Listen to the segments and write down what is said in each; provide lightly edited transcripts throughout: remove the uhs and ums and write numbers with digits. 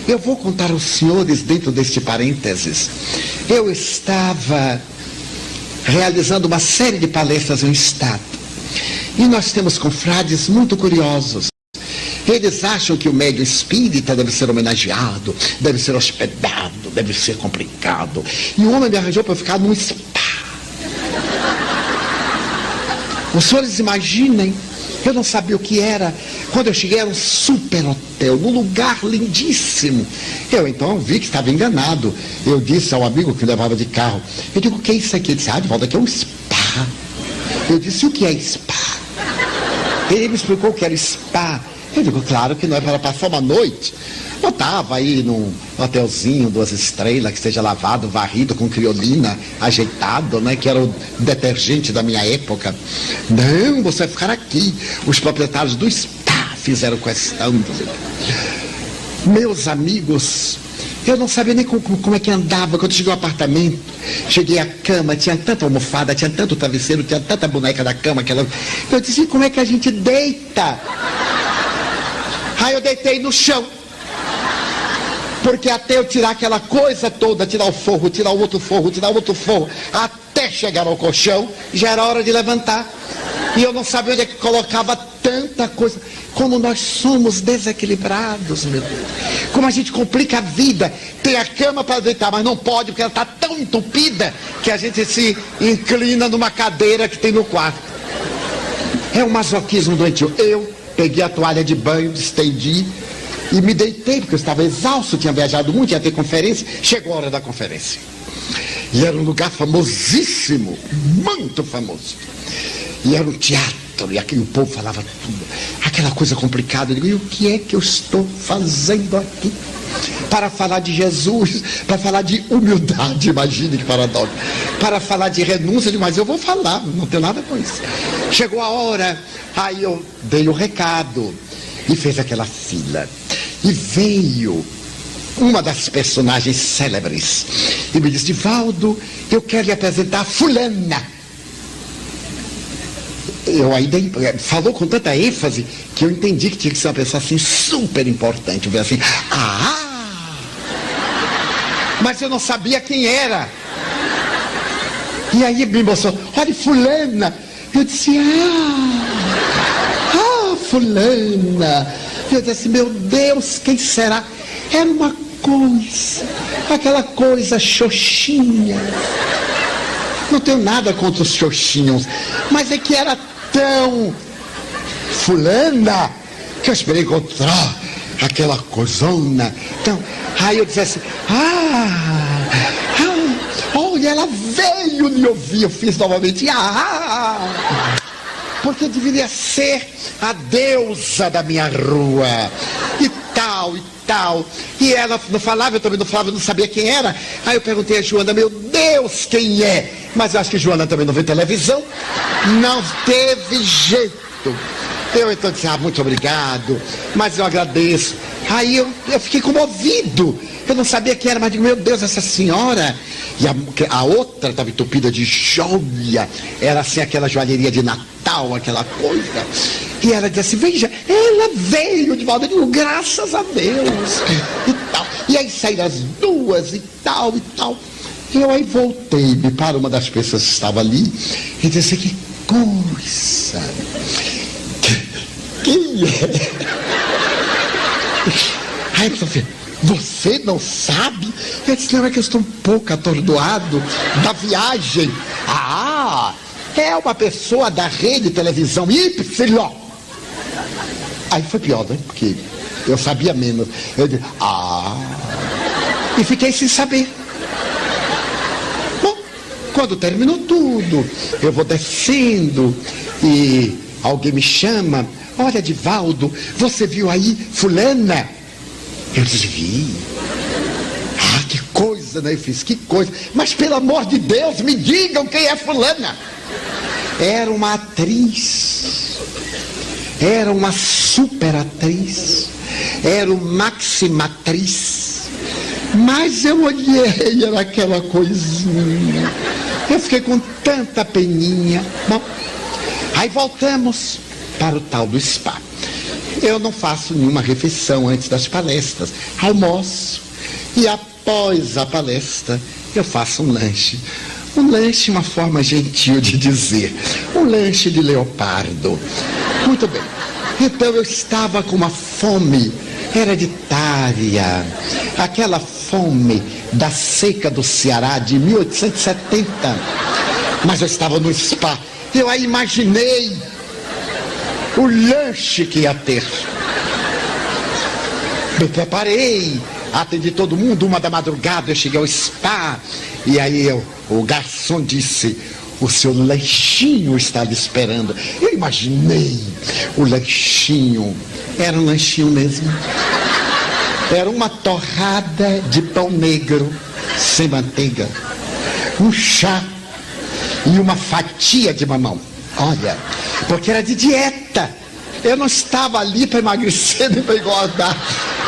Eu vou contar aos senhores, dentro deste parênteses, eu estava realizando uma série de palestras no estado. E nós temos confrades muito curiosos. Eles acham que o médium espírita deve ser homenageado, deve ser hospedado, deve ser complicado. E o homem me arranjou para eu ficar num spa. Os senhores imaginem, eu não sabia o que era. Quando eu cheguei era um super hotel, num lugar lindíssimo. Eu então vi que estava enganado. Eu disse ao amigo que levava de carro, eu digo, o que é isso aqui? Ele disse, Divaldo, aqui é um spa. Eu disse, o que é spa? Ele me explicou o que era spa. Eu digo, claro que não é para passar uma noite. Eu estava aí num hotelzinho, 2 estrelas, que seja lavado, varrido, com criolina, ajeitado, né? Que era o detergente da minha época. Não, você vai ficar aqui. Os proprietários do spa fizeram questão. Meus amigos, eu não sabia nem como é que andava. Quando cheguei ao apartamento, cheguei à cama, tinha tanta almofada, tinha tanto travesseiro, tinha tanta boneca da cama. Eu disse, como é que a gente deita? Aí eu deitei no chão. Porque até eu tirar aquela coisa toda, tirar o forro, tirar o outro forro, tirar o outro forro, até chegar ao colchão, já era hora de levantar. E eu não sabia onde é que colocava tanta coisa. Como nós somos desequilibrados, meu Deus. Como a gente complica a vida. Tem a cama para deitar, mas não pode, porque ela está tão entupida que a gente se inclina numa cadeira que tem no quarto. É um masoquismo doentio. Eu peguei a toalha de banho, estendi e me deitei, porque eu estava exausto, tinha viajado muito, ia ter conferência. Chegou a hora da conferência. E era um lugar famosíssimo, muito famoso. E era um teatro, e aqui o povo falava tudo. Aquela coisa complicada. Eu digo, e o que é que eu estou fazendo aqui? Para falar de Jesus, para falar de humildade, imagine que paradoxo. Para falar de renúncia, mas eu vou falar, não tenho nada com isso. Chegou a hora, aí eu dei o recado e fez aquela fila. E veio uma das personagens célebres e me disse, Divaldo, eu quero lhe apresentar a fulana. Eu ainda falou com tanta ênfase que eu entendi que tinha que ser uma pessoa assim super importante. Eu vi assim, mas eu não sabia quem era. E aí me mostrou, olha, fulana. Eu disse, fulana. Eu disse, meu Deus, quem será? Era uma coisa, aquela coisa xoxinha. Não tenho nada contra os xoxinhos, mas é que era tão fulana que eu esperei encontrar aquela coisona. Então, aí eu disse assim, olha, ela veio me ouvir. Eu fiz novamente, porque deveria ser a deusa da minha rua, e tal, e tal. E ela não falava, eu também não falava, eu não sabia quem era. Aí eu perguntei a Joana, meu Deus, quem é? Mas eu acho que Joana também não vê televisão. Não teve jeito. Eu então disse, muito obrigado, mas eu agradeço. Aí eu fiquei comovido. Eu não sabia quem era, mas digo, meu Deus, essa senhora. E a outra estava entupida de joia. Era assim, aquela joalheria de Natal, aquela coisa. E ela disse assim, veja, ela veio de volta. Eu digo, graças a Deus. E tal. E aí saíram as duas e tal, e tal. E eu aí voltei-me para uma das pessoas que estava ali e disse, que coisa. Quem é? Aí a pessoa, você não sabe? Eu disse, não, é que eu estou um pouco atordoado da viagem. É uma pessoa da rede televisão Y. Aí foi pior, né? Porque eu sabia menos. Eu disse, e fiquei sem saber. Bom, quando terminou tudo, eu vou descendo e alguém me chama, olha, Divaldo, você viu aí fulana? Eu disse, vi. Que coisa, né? Eu fiz, que coisa. Mas pelo amor de Deus, me digam quem é fulana. Era uma atriz. Era uma super atriz. Era uma maximatriz. Mas eu olhei, era aquela coisinha. Eu fiquei com tanta peninha. Bom, aí voltamos para o tal do spa. Eu não faço nenhuma refeição antes das palestras. Almoço e após a palestra eu faço um lanche. Um lanche, uma forma gentil de dizer. Um lanche de leopardo. Muito bem. Então eu estava com uma fome hereditária. Aquela fome da seca do Ceará de 1870. Mas eu estava no spa. Eu aí imaginei o lanche que ia ter. Me preparei, atendi todo mundo, 1 da madrugada, eu cheguei ao spa. E aí o garçom disse: o seu lanchinho está lhe esperando. Eu imaginei o lanchinho. Era um lanchinho mesmo. Era uma torrada de pão negro, sem manteiga, um chá e uma fatia de mamão. Olha, porque era de dieta. Eu não estava ali para emagrecer nem para engordar.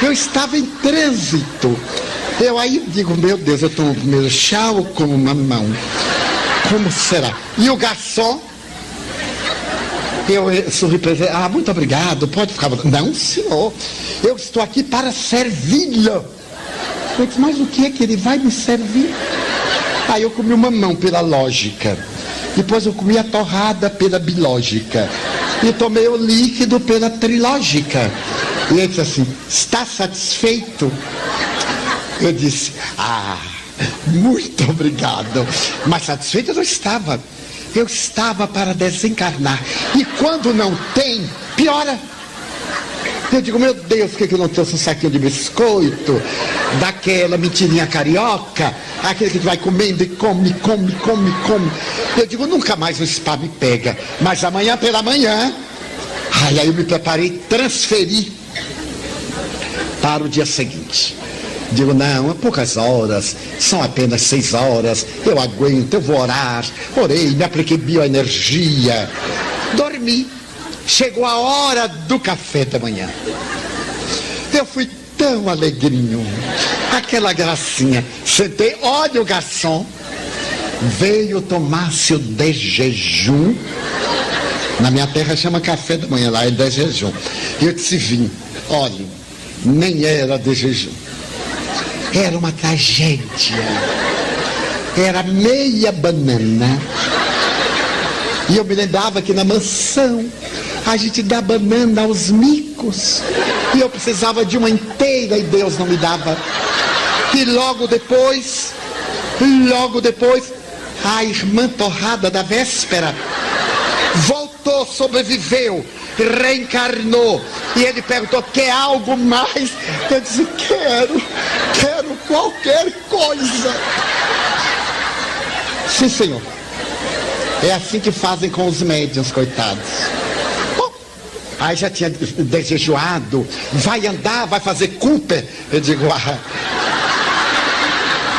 Eu estava em trânsito. Eu aí digo, meu Deus, eu tomo primeiro chá ou como mamão? Como será? E o garçom, eu sorri para ele, muito obrigado, pode ficar. Não, senhor, eu estou aqui para servi-lo. Eu disse, mas o que é que ele vai me servir? Aí eu comi o mamão pela lógica. Depois eu comi a torrada pela bilógica. E tomei o líquido pela trilógica. E ele disse assim, está satisfeito? Eu disse, muito obrigado. Mas satisfeito eu não estava. Eu estava para desencarnar. E quando não tem, piora. Eu digo, meu Deus, por que eu não trouxe um saquinho de biscoito? Daquela mentirinha carioca, aquele que vai comendo e come. Eu digo, nunca mais o spa me pega. Mas amanhã pela manhã, aí eu me preparei, transferi para o dia seguinte. Digo, não, é poucas horas, são apenas 6 horas, eu aguento, eu vou orar. Orei, me apliquei bioenergia, dormi. Chegou a hora do café da manhã. Eu fui tão alegrinho, aquela gracinha. Sentei, olha o garçom, veio tomar-se o de jejum. Na minha terra chama café da manhã, lá é de jejum. E eu disse, vim, olha, nem era de jejum. Era uma tragédia. Era meia banana. E eu me lembrava que na mansão a gente dá banana aos micos. E eu precisava de uma inteira e Deus não me dava. E logo depois, a irmã torrada da véspera voltou, sobreviveu, reencarnou. E ele perguntou, quer algo mais? Eu disse, quero qualquer coisa. Sim, senhor. É assim que fazem com os médiuns, coitados. Bom, aí já tinha dejejuado. Vai andar, vai fazer Cooper. Eu digo,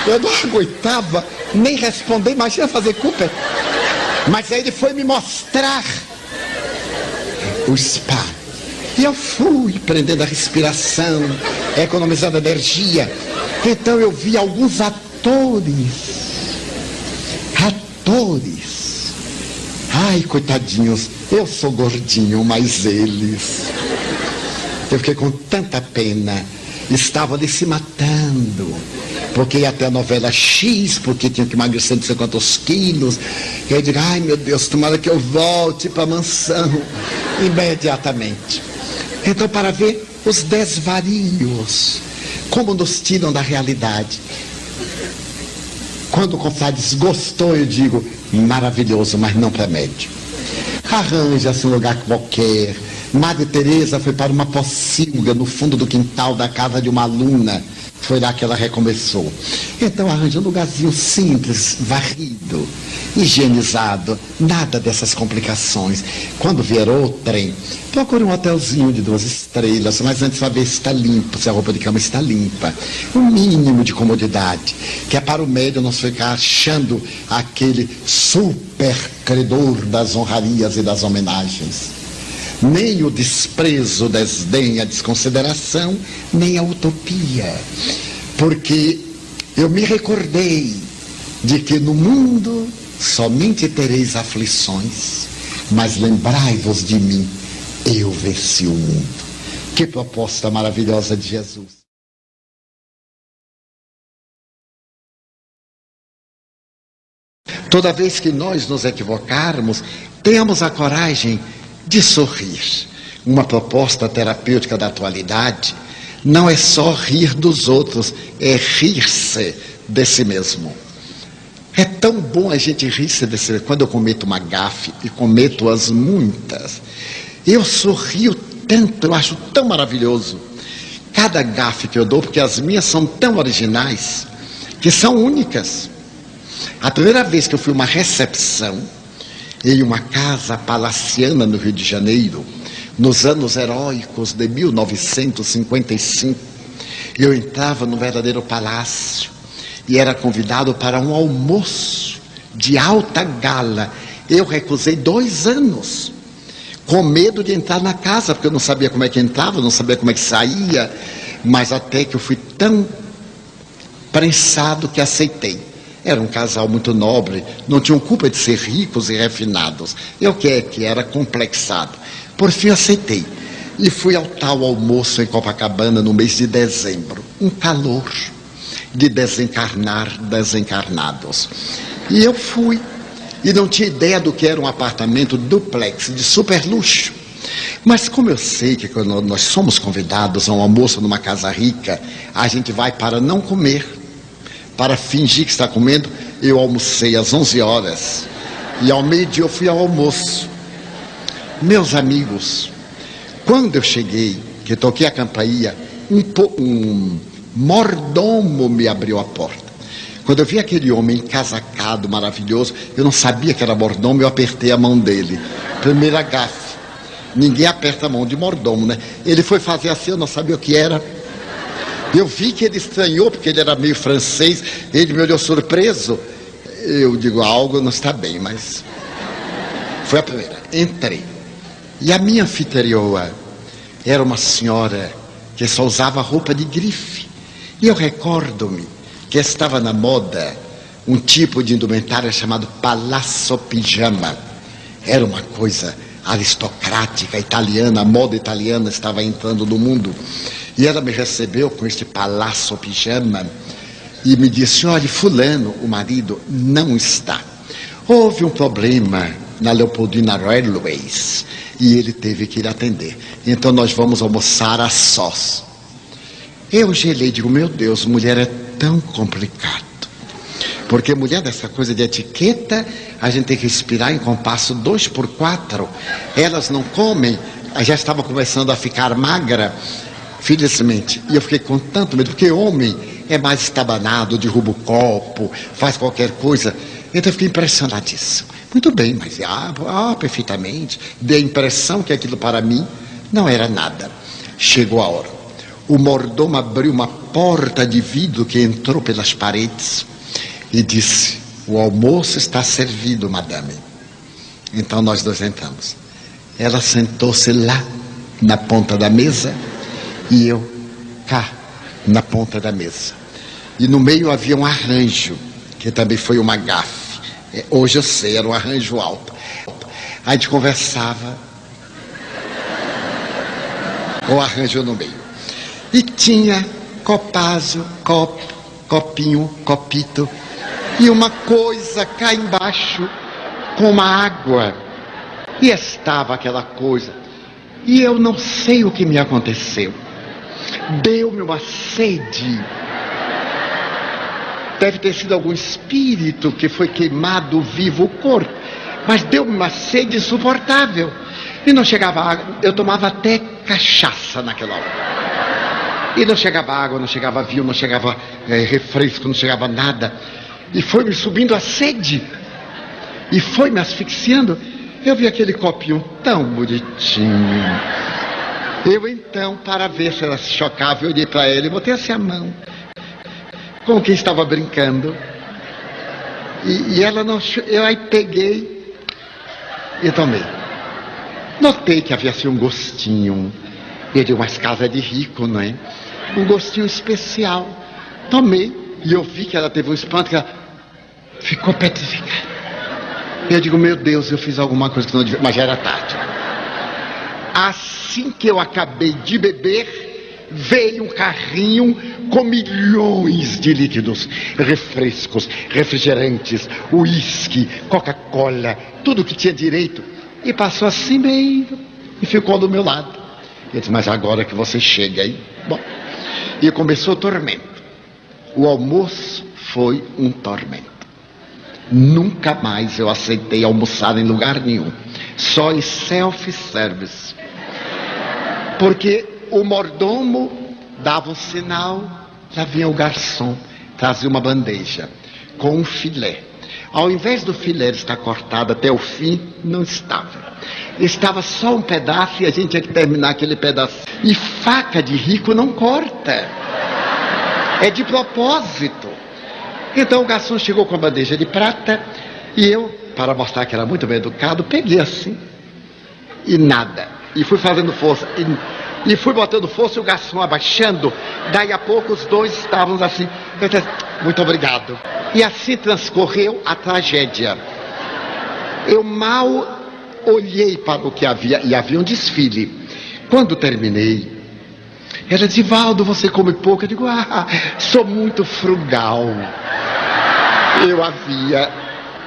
eu não aguentava nem responder, imagina fazer Cooper. Mas aí ele foi me mostrar o spa. E eu fui prendendo a respiração, economizando energia. Então eu vi alguns atores. Ai, coitadinhos, eu sou gordinho, mas eles... Eu fiquei com tanta pena. Estavam ali se matando. Porque ia até a novela X, porque tinha que emagrecer não sei quantos quilos. E eu digo, ai meu Deus, tomara que eu volte para a mansão imediatamente. Então, para ver os desvarios, como nos tiram da realidade. Quando o confrade desgostou, eu digo, maravilhoso, mas não para médio. Arranja-se um lugar qualquer. Madre Teresa foi para uma pocilga no fundo do quintal da casa de uma aluna. Foi lá que ela recomeçou. Então arranja um lugarzinho simples, varrido, higienizado, nada dessas complicações. Quando vier o trem, procure um hotelzinho de 2 estrelas, mas antes vai ver se está limpo, se a roupa de cama está limpa. O mínimo de comodidade, que é para o médium não ficar achando aquele super credor das honrarias e das homenagens. Nem o desprezo, o desdém, a desconsideração, nem a utopia. Porque eu me recordei de que no mundo somente tereis aflições, mas lembrai-vos de mim, eu venci o mundo. Que proposta maravilhosa de Jesus. Toda vez que nós nos equivocarmos, tenhamos a coragem de sorrir. Uma proposta terapêutica da atualidade não é só rir dos outros, é rir-se de si mesmo. É tão bom a gente rir-se de si mesmo. Quando eu cometo uma gafe, e cometo-as muitas, eu sorrio tanto, eu acho tão maravilhoso. Cada gafe que eu dou, porque as minhas são tão originais, que são únicas. A primeira vez que eu fui a uma recepção em uma casa palaciana no Rio de Janeiro, nos anos heróicos de 1955, eu entrava no verdadeiro palácio e era convidado para um almoço de alta gala. Eu recusei 2 anos, com medo de entrar na casa, porque eu não sabia como é que entrava, não sabia como é que saía, mas até que eu fui tão prensado que aceitei. Era um casal muito nobre, não tinham culpa de ser ricos e refinados. Eu que era complexado. Por fim aceitei. E fui ao tal almoço em Copacabana no mês de dezembro. Um calor de desencarnar desencarnados. E eu fui. E não tinha ideia do que era um apartamento duplex, de super luxo. Mas como eu sei que quando nós somos convidados a um almoço numa casa rica, a gente vai para não comer, para fingir que está comendo. Eu almocei às 11 horas e ao meio-dia eu fui ao almoço. Meus amigos, quando eu cheguei, que toquei a campainha, um mordomo me abriu a porta. Quando eu vi aquele homem encasacado, maravilhoso, eu não sabia que era mordomo, eu apertei a mão dele. Primeira gafe. Ninguém aperta a mão de mordomo, né? Ele foi fazer assim, eu não sabia o que era. Eu vi que ele estranhou, porque ele era meio francês, ele me olhou surpreso. Eu digo, algo não está bem, mas... Foi a primeira. Entrei. E a minha anfitriã era uma senhora que só usava roupa de grife. E eu recordo-me que estava na moda um tipo de indumentária chamado Palazzo Pigiama. Era uma coisa aristocrática, italiana, a moda italiana estava entrando no mundo. E ela me recebeu com este Palazzo Pigiama e me disse, olha, fulano, o marido, não está. Houve um problema na Leopoldina Railways e ele teve que ir atender. Então nós vamos almoçar a sós. Eu gelei, digo, meu Deus, mulher é tão complicado. Porque mulher dessa coisa de etiqueta, a gente tem que respirar em compasso 2x4. Elas não comem, já estava começando a ficar magra, felizmente. E eu fiquei com tanto medo, porque homem é mais estabanado, derruba o copo, faz qualquer coisa. Então eu fiquei impressionadíssimo. Muito bem, mas perfeitamente. Dei a impressão que aquilo para mim não era nada. Chegou a hora. O mordomo abriu uma porta de vidro que entrou pelas paredes e disse, o almoço está servido, madame. Então nós dois entramos. Ela sentou-se lá, na ponta da mesa, e eu cá, na ponta da mesa. E no meio havia um arranjo, que também foi uma gafe. Hoje eu sei, era um arranjo alto. A gente conversava com o arranjo no meio. E tinha copázio, copo, copinho, copito, e uma coisa cá embaixo, com uma água. E estava aquela coisa. E eu não sei o que me aconteceu. Deu-me uma sede. Deve ter sido algum espírito que foi queimado vivo o corpo. Mas deu-me uma sede insuportável. E não chegava água. Eu tomava até cachaça naquela hora. E não chegava água, não chegava vinho, não chegava refresco, não chegava nada. E foi me subindo a sede. E foi me asfixiando. Eu vi aquele copinho tão bonitinho. Eu então, para ver se ela se chocava, eu olhei para ela e botei assim a mão, com quem estava brincando. E ela não... Eu aí peguei e tomei. Notei que havia assim um gostinho. Eu digo, mas casa de rico, não é? Um gostinho especial. Tomei e eu vi que ela teve um espanto, que ela ficou petrificada. Eu digo, meu Deus, eu fiz alguma coisa que não devia, mas já era tarde. Às Assim que eu acabei de beber, veio um carrinho com milhões de líquidos, refrescos, refrigerantes, uísque, Coca-Cola, tudo que tinha direito, e passou assim meio e ficou do meu lado. Eu disse, mas agora que você chega aí, bom, e começou o tormento. O almoço foi um tormento. Nunca mais eu aceitei almoçar em lugar nenhum, só em self-service, porque o mordomo dava um sinal, lá vinha o garçom, trazia uma bandeja com um filé. Ao invés do filé estar cortado até o fim, não estava só um pedaço e a gente tinha que terminar aquele pedaço. E faca de rico não corta, é de propósito. Então o garçom chegou com a bandeja de prata e eu, para mostrar que era muito bem educado, peguei assim e nada, e fui fazendo força e fui botando força e o garçom abaixando. Daí a pouco os dois estávamos assim. Eu disse, muito obrigado. E assim transcorreu a tragédia. Eu mal olhei para o que havia, e havia um desfile. Quando terminei, ela disse, Valdo, você come pouco? Eu digo, sou muito frugal. Eu havia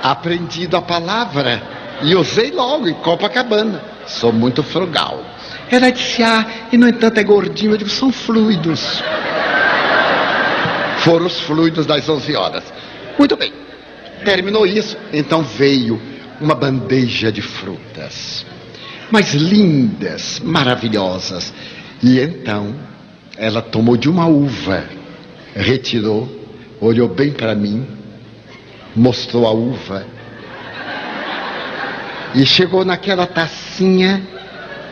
aprendido a palavra e usei logo em Copacabana. Sou muito frugal. Ela disse, e no entanto é gordinho. Eu digo, são fluidos. Foram os fluidos das 11 horas. Muito bem. Terminou isso, então veio uma bandeja de frutas, mas lindas, maravilhosas. E então ela tomou de uma uva, retirou, olhou bem para mim, mostrou a uva e chegou naquela tacinha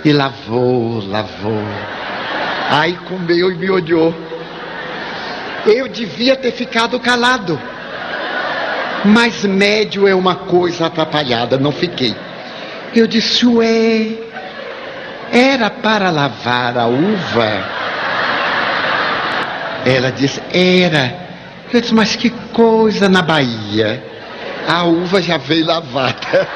e lavou. Aí comeu e me olhou. Eu devia ter ficado calado, mas médio é uma coisa atrapalhada, não fiquei. Eu disse, era para lavar a uva? Ela disse, era. Eu disse, mas que coisa, na Bahia a uva já veio lavada.